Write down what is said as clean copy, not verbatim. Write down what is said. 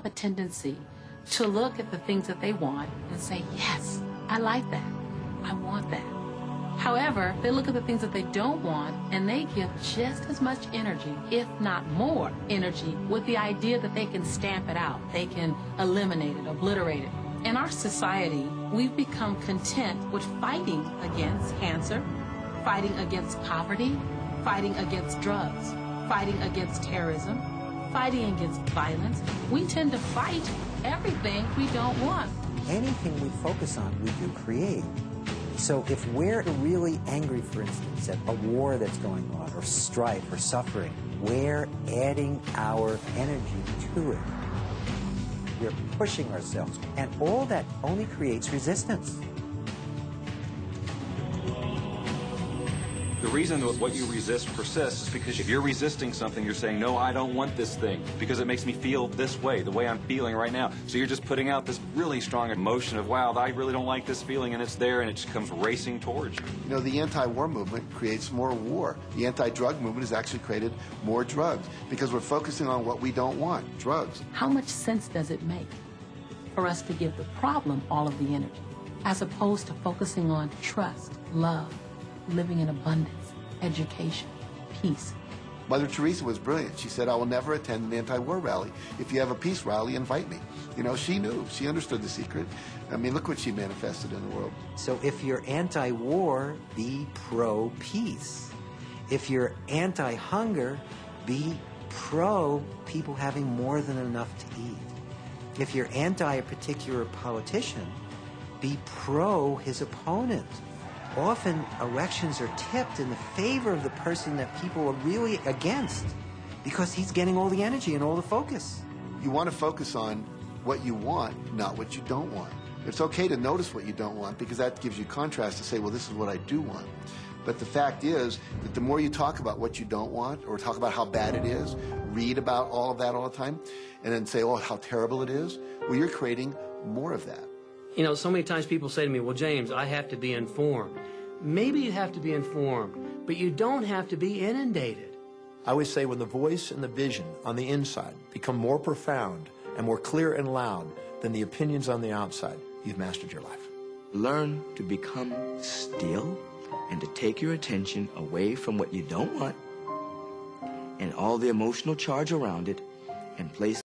have a tendency to look at the things that they want and say, yes, I like that. I want that. However, they look at the things that they don't want and they give just as much energy, if not more energy, with the idea that they can stamp it out. They can eliminate it, obliterate it. In our society, we've become content with fighting against cancer, fighting against poverty, fighting against drugs, fighting against terrorism, fighting against violence. We tend to fight everything we don't want. Anything we focus on, we do create. So if we're really angry, for instance, at a war that's going on, or strife, or suffering, we're adding our energy to it. We're pushing ourselves, and all that only creates resistance. The reason that what you resist persists is because if you're resisting something, you're saying, no, I don't want this thing because it makes me feel this way, the way I'm feeling right now. So you're just putting out this really strong emotion of, wow, I really don't like this feeling, and it's there, and it just comes racing towards you. You know, the anti-war movement creates more war. The anti-drug movement has actually created more drugs because we're focusing on what we don't want, drugs. How much sense does it make for us to give the problem all of the energy, as opposed to focusing on trust, love, living in abundance, education, peace? Mother Teresa was brilliant. She said, I will never attend an anti-war rally. If you have a peace rally, invite me. You know, she knew. She understood the secret. I mean, look what she manifested in the world. So if you're anti-war, be pro-peace. If you're anti-hunger, be pro-people having more than enough to eat. If you're anti a particular politician, be pro his opponent. Often elections are tipped in the favor of the person that people are really against because he's getting all the energy and all the focus. You want to focus on what you want, not what you don't want. It's okay to notice what you don't want because that gives you contrast to say, well, this is what I do want. But the fact is that the more you talk about what you don't want or talk about how bad it is, read about all of that all the time, and then say, oh, how terrible it is, well, you're creating more of that. You know, so many times people say to me, well, James, I have to be informed. Maybe you have to be informed, but you don't have to be inundated. I always say when the voice and the vision on the inside become more profound and more clear and loud than the opinions on the outside, you've mastered your life. Learn to become still and to take your attention away from what you don't want and all the emotional charge around it and place